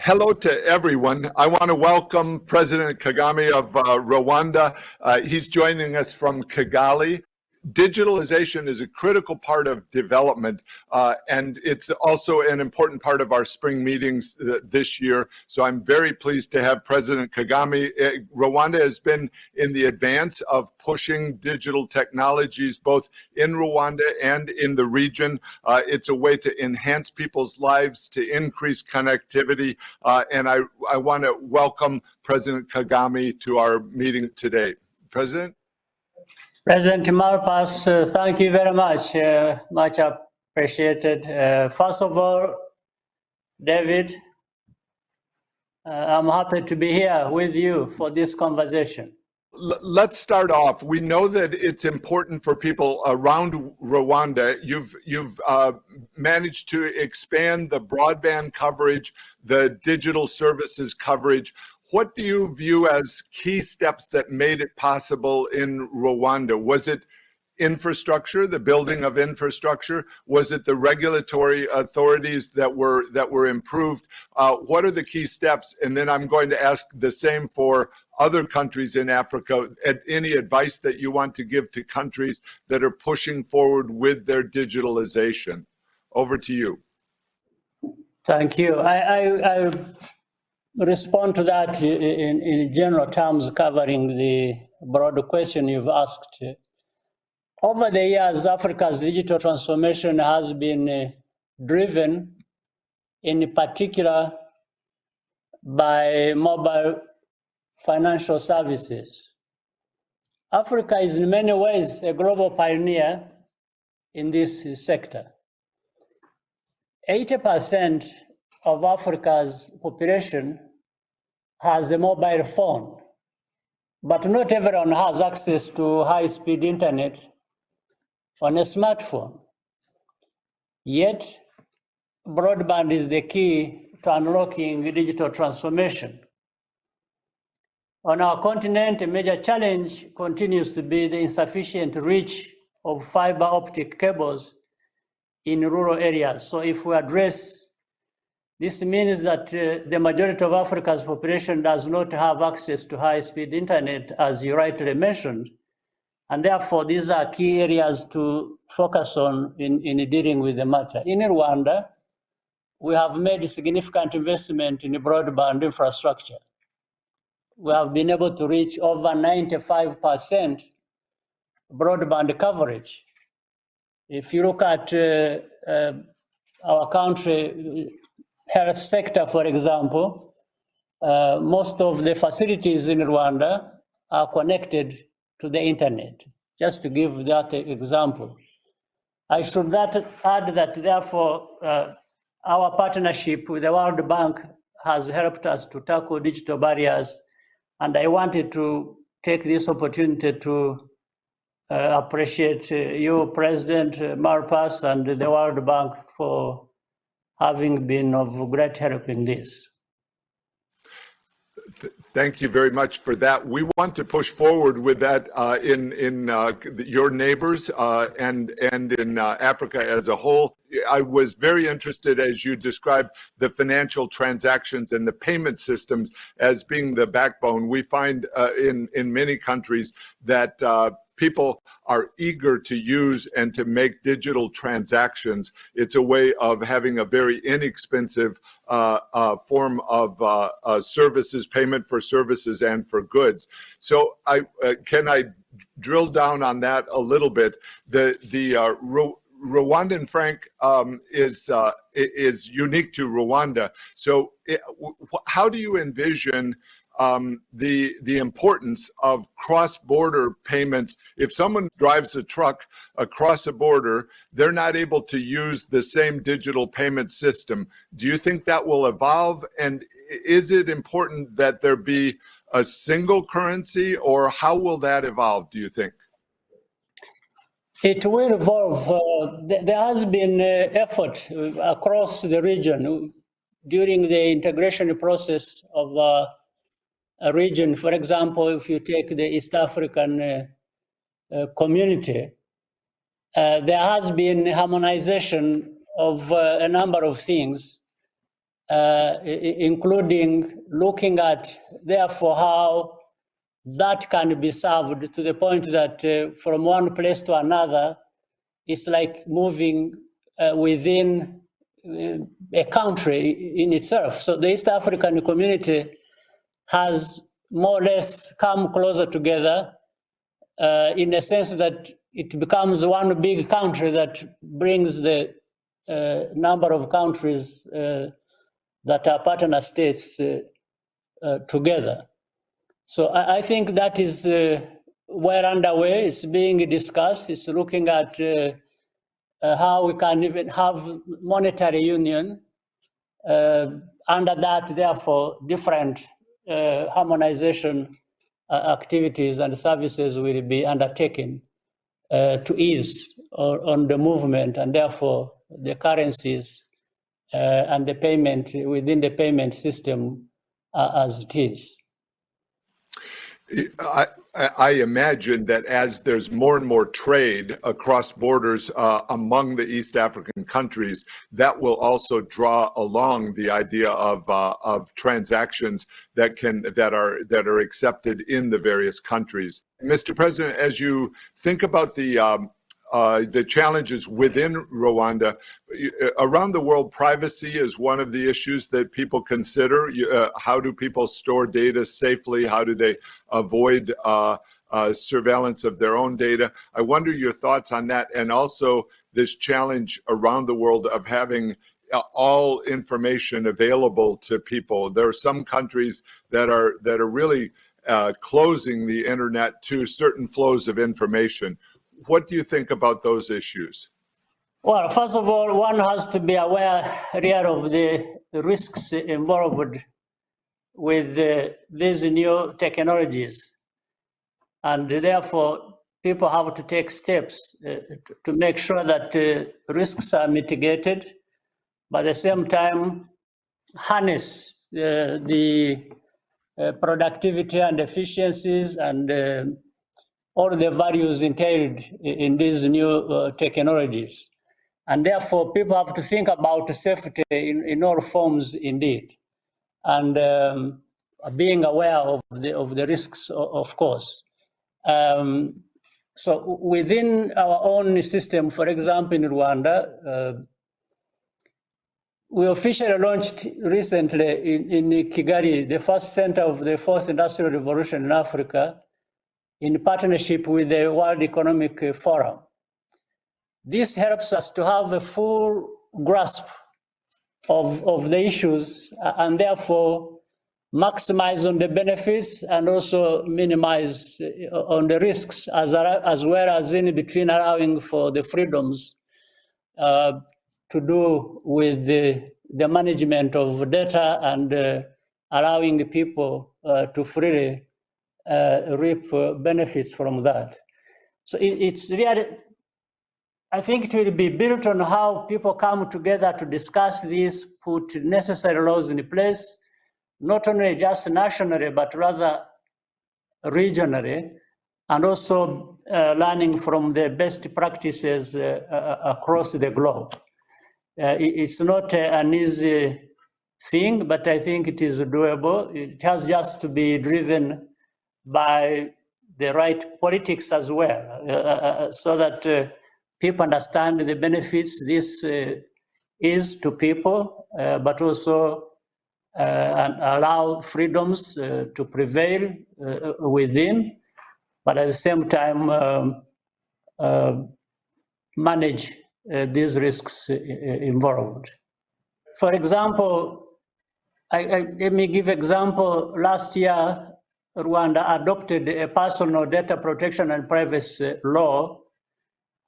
Hello to everyone. I want to welcome President Kagame of Rwanda. He's joining us from Kigali. Digitalization is a critical part of development, and it's also an important part of our spring meetings this year. So I'm very pleased to have President Kagame. Rwanda has been in the advance of pushing digital technologies both in Rwanda and in the region. It's a way to enhance people's lives, to increase connectivity, and I want to welcome President Kagame to our meeting today. President? President Malpass, thank you very much. Much appreciated. First of all, David, I'm happy to be here with you for this conversation. Let's start off. We know that it's important for people around Rwanda. You've managed to expand the broadband coverage, the digital services coverage. What do you view as key steps that made it possible in Rwanda? Was it infrastructure, the building of infrastructure? Was it the regulatory authorities that were improved? What are the key steps? And then I'm going to ask the same for other countries in Africa. Any advice that you want to give to countries that are pushing forward with their digitalization? Over to you. Thank you. I respond to that in general terms, covering the broader question you've asked. Over the years, Africa's digital transformation has been driven in particular by mobile financial services. Africa is in many ways a global pioneer in this sector. 80% of Africa's population has a mobile phone, but not everyone has access to high-speed internet on a smartphone. Yet, broadband is the key to unlocking digital transformation. On our continent, a major challenge continues to be the insufficient reach of fiber optic cables in rural areas. So if we address this, means that the majority of Africa's population does not have access to high-speed internet, as you rightly mentioned. And therefore, these are key areas to focus on in dealing with the matter. In Rwanda, we have made a significant investment in broadband infrastructure. We have been able to reach over 95% broadband coverage. If you look at our country health sector, for example, most of the facilities in Rwanda are connected to the internet, just to give that example. I should add that, therefore, our partnership with the World Bank has helped us to tackle digital barriers, and I wanted to take this opportunity to appreciate you, President Malpass, and the World Bank for having been of great help in this. Thank you very much for that. We want to push forward with that in your neighbors and in Africa as a whole. I was very interested as you described the financial transactions and the payment systems as being the backbone. We find in many countries that people are eager to use and to make digital transactions. It's a way of having a very inexpensive form of services, payment for services and for goods. So can I drill down on that a little bit? The Rwandan franc is unique to Rwanda. So how do you envision the importance of cross-border payments? If someone drives a truck across a border, they're not able to use the same digital payment system. Do you think that will evolve? And is it important that there be a single currency, or how will that evolve, do you think? It will evolve. There has been effort across the region during the integration process of a region. For example, if you take the East African community, there has been harmonization of a number of things. including looking at, therefore, how that can be served to the point that from one place to another, it's like moving within a country in itself. So the East African community has more or less come closer together in a sense that it becomes one big country that brings the number of countries that are partner states together. So I think that is well underway. It's being discussed. It's looking at how we can even have monetary union. Under that, therefore, different harmonization activities and services will be undertaken to ease on the movement, and therefore the currencies and the payment within the payment system as it is. I imagine that as there's more and more trade across borders among the East African countries, that will also draw along the idea of transactions that are accepted in the various countries. Mr. President, as you think about the challenges within Rwanda, around the world, privacy is one of the issues that people consider. How do people store data safely? How do they avoid surveillance of their own data? I wonder your thoughts on that, and also this challenge around the world of having all information available to people. There are some countries that are really closing the internet to certain flows of information. What do you think about those issues? Well, first of all, one has to be aware here of the risks involved with these new technologies. And therefore, people have to take steps to make sure that risks are mitigated, but at the same time, harness the productivity and efficiencies and all the values entailed in these new technologies. And therefore, people have to think about safety in all forms indeed, and being aware of the risks, of course. So within our own system, for example, in Rwanda, we officially launched recently in Kigali, the first center of the fourth industrial revolution in Africa, in partnership with the World Economic Forum. This helps us to have a full grasp of the issues and therefore maximize on the benefits and also minimize on the risks, as well as in between allowing for the freedoms to do with the management of data and allowing the people to freely reap benefits from that. So it's really, I think it will be built on how people come together to discuss this, put necessary laws in place, not only just nationally, but rather regionally, and also learning from the best practices across the globe. It's not an easy thing, but I think it is doable. It has just to be driven by the right politics as well, so that people understand the benefits this is to people, but also allow freedoms to prevail within, but at the same time manage these risks involved. For example, let me give example. Last year, Rwanda adopted a personal data protection and privacy law,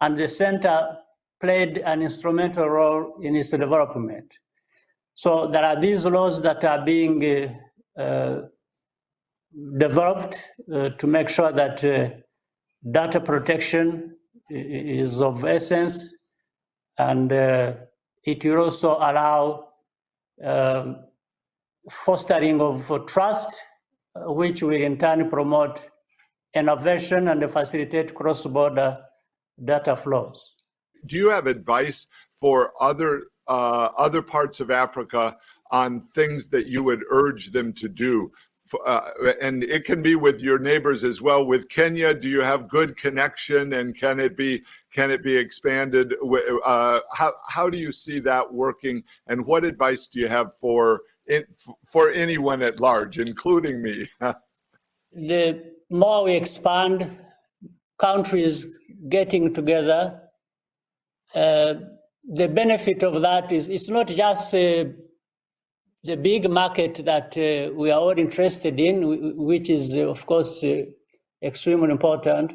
and the center played an instrumental role in its development. So there are these laws that are being developed to make sure that data protection is of essence, and it will also allow fostering of trust, which will in turn promote innovation and facilitate cross-border data flows. Do you have advice for other parts of Africa on things that you would urge them to do? And it can be with your neighbors as well. With Kenya, do you have good connection, and can it be expanded? How do you see that working, and what advice do you have for anyone at large, including me? The more we expand, countries getting together, the benefit of that is it's not just the big market that we are all interested in, which is, of course, extremely important,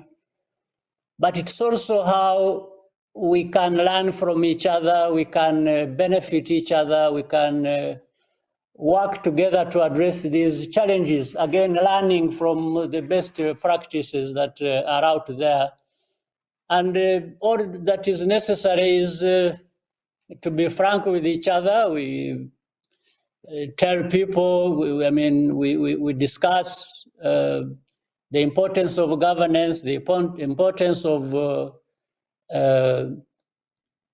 but it's also how we can learn from each other, we can benefit each other, we can work together to address these challenges. Again, learning from the best practices that are out there. And all that is necessary is to be frank with each other. We tell people, we discuss the importance of governance, the importance of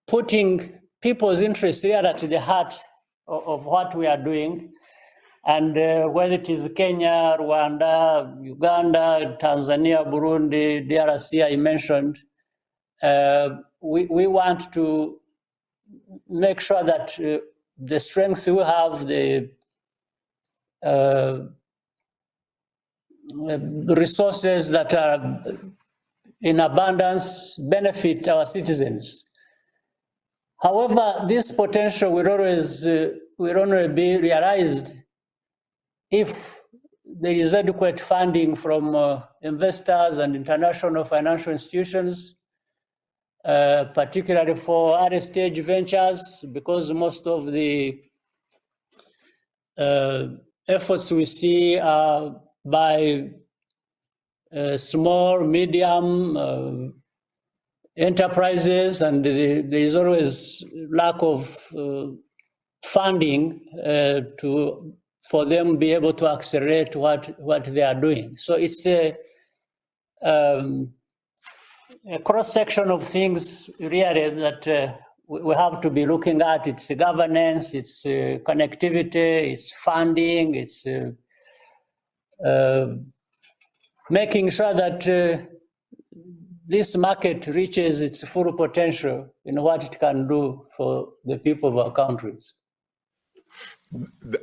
putting people's interests here at the heart of what we are doing. And whether it is Kenya, Rwanda, Uganda, Tanzania, Burundi, DRC, I mentioned, we want to make sure that the strengths we have, the resources that are in abundance benefit our citizens. However, this potential will only be realized if there is adequate funding from investors and international financial institutions, particularly for early stage ventures, because most of the efforts we see are by small, medium enterprises, and there is always lack of funding for them be able to accelerate what they are doing. So it's a cross-section of things really that we have to be looking at. It's governance, it's connectivity, it's funding, it's making sure that this market reaches its full potential in what it can do for the people of our countries.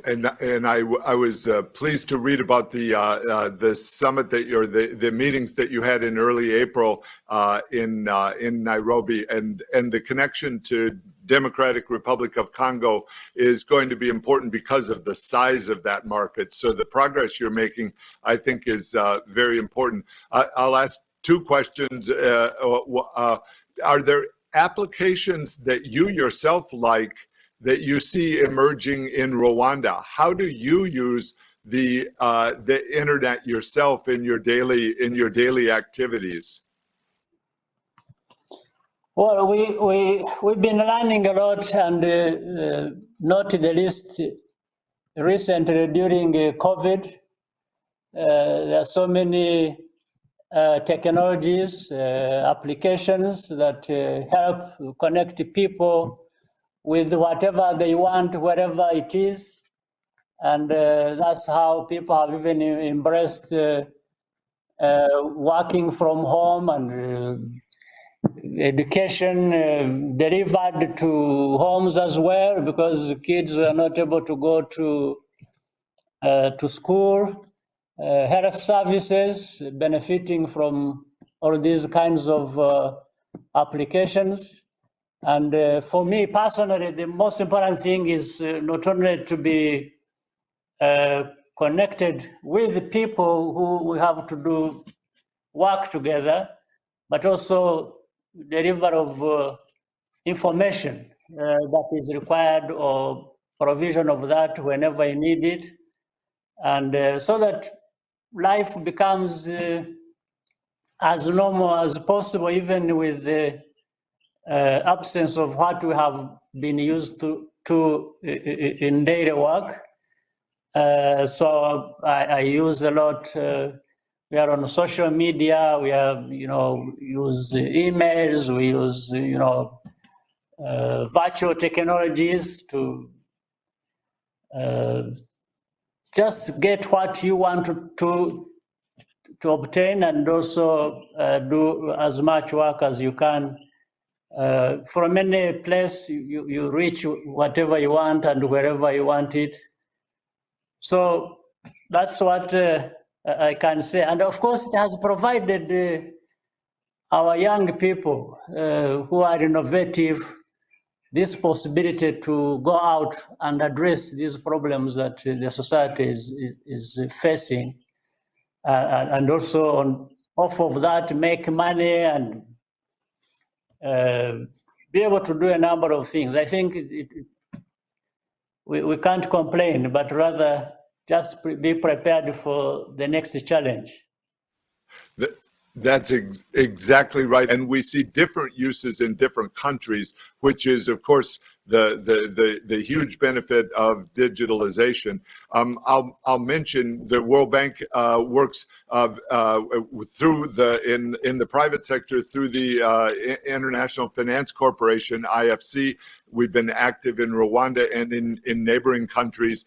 And I was pleased to read about the summit that the meetings that you had in early April in Nairobi, and the connection to Democratic Republic of Congo is going to be important because of the size of that market. So the progress you're making, I think, is very important. I'll ask two questions. Are there applications that you yourself like that you see emerging in Rwanda? How do you use the internet yourself in your daily activities? Well, we've been learning a lot, and not the least recently during COVID. There are so many technologies, applications that help connect people with whatever they want, wherever it is. And that's how people have even embraced working from home, and education delivered to homes as well, because kids were not able to go to school. Health services benefiting from all these kinds of applications. And for me personally, the most important thing is not only to be connected with the people who we have to do work together, but also deliver of information that is required, or provision of that whenever you need it. And so that life becomes as normal as possible, even with the absence of what we have been used to in daily work. So I use a lot. We are on social media. We have, use emails. We use, virtual technologies to uh, just get what you want to obtain, and also do as much work as you can. From any place, you reach whatever you want and wherever you want it. So that's what I can say. And of course, it has provided our young people who are innovative this possibility to go out and address these problems that the society is facing, and also on off of that make money and be able to do a number of things. I think we can't complain, but rather just be prepared for the next challenge. That's exactly right. And we see different uses in different countries, which is, of course, the huge benefit of digitalization. I'll mention the World Bank works through in the private sector through the International Finance Corporation, IFC. We've been active in Rwanda and in neighboring countries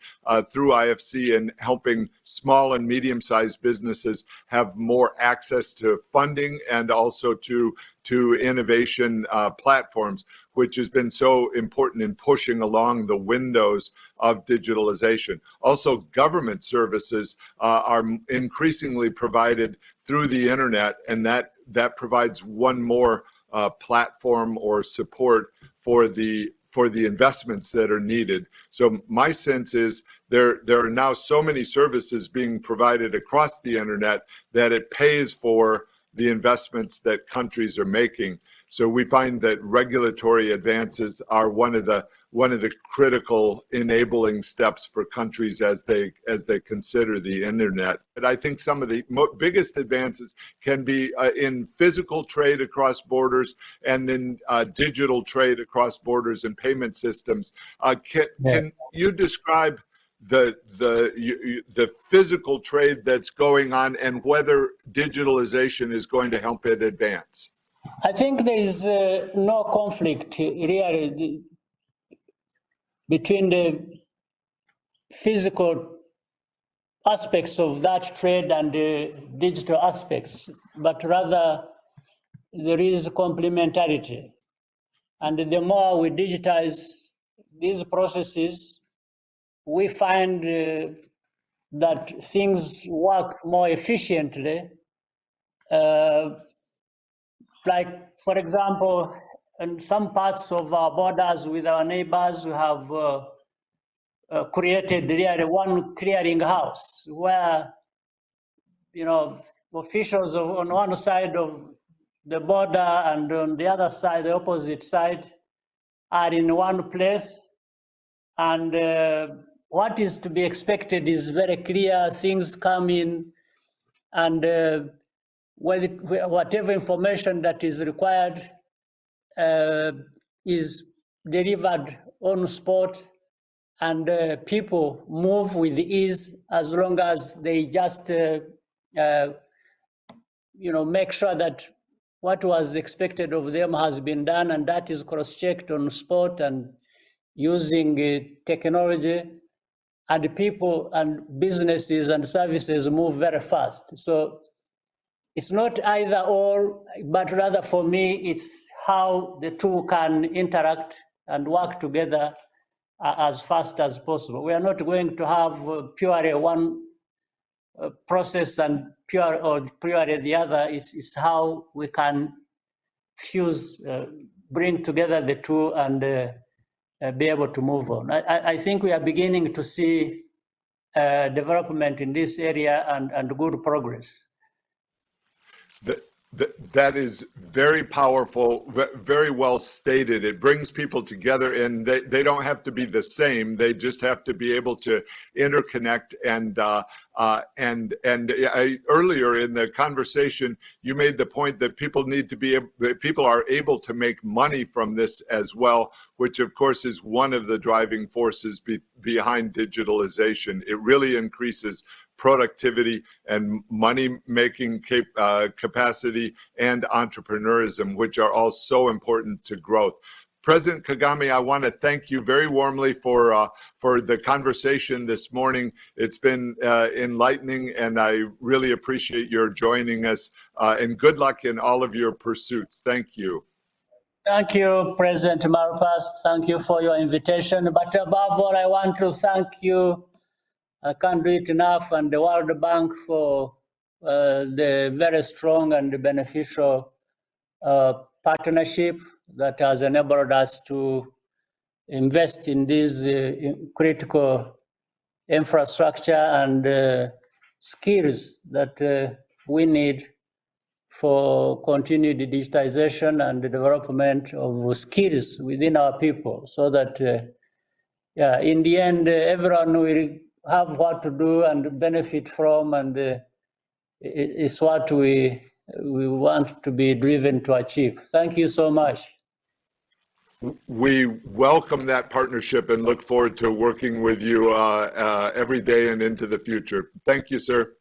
through IFC and helping small and medium-sized businesses have more access to funding and also to innovation platforms, which has been so important in pushing along the windows of digitalization. Also, government services are increasingly provided through the internet, and that provides one more platform or support for the investments that are needed. So my sense is there are now so many services being provided across the internet that it pays for the investments that countries are making. So we find that regulatory advances are one of the critical enabling steps for countries as they consider the internet. And I think some of the biggest advances can be in physical trade across borders and in digital trade across borders and payment systems. Can you describe the physical trade that's going on and whether digitalization is going to help it advance? I think there is no conflict really between the physical aspects of that trade and the digital aspects, but rather there is complementarity. And the more we digitize these processes, we find that things work more efficiently. Like, for example, in some parts of our borders with our neighbors, we have created really one clearing house where, officials on one side of the border and on the other side, the opposite side, are in one place. And what is to be expected is very clear. Things come in, and whatever information that is required is delivered on spot, and people move with ease as long as they just make sure that what was expected of them has been done, and that is cross-checked on spot and using technology, and people and businesses and services move very fast. So it's not either or, but rather for me, it's how the two can interact and work together as fast as possible. We are not going to have purely one process and purely the other. It's how we can fuse, bring together the two and be able to move on. I think we are beginning to see development in this area and good progress. That is very powerful, very well stated. It brings people together, and they don't have to be the same. They just have to be able to interconnect. And earlier in the conversation, you made the point that people are able to make money from this as well, which of course is one of the driving forces behind digitalization. It really increases productivity and money-making capacity and entrepreneurism, which are all so important to growth. President Kagame, I want to thank you very warmly for the conversation this morning. It's been enlightening, and I really appreciate your joining us. And good luck in all of your pursuits. Thank you. Thank you, President Malpass. Thank you for your invitation. But above all, I want to thank you, I can't do it enough, and the World Bank for the very strong and beneficial partnership that has enabled us to invest in these critical infrastructure and skills that we need for continued digitization and the development of skills within our people, so that in the end, everyone will have what to do and benefit from, and it's what we want to be driven to achieve. Thank you so much. We welcome that partnership and look forward to working with you every day and into the future. Thank you, sir.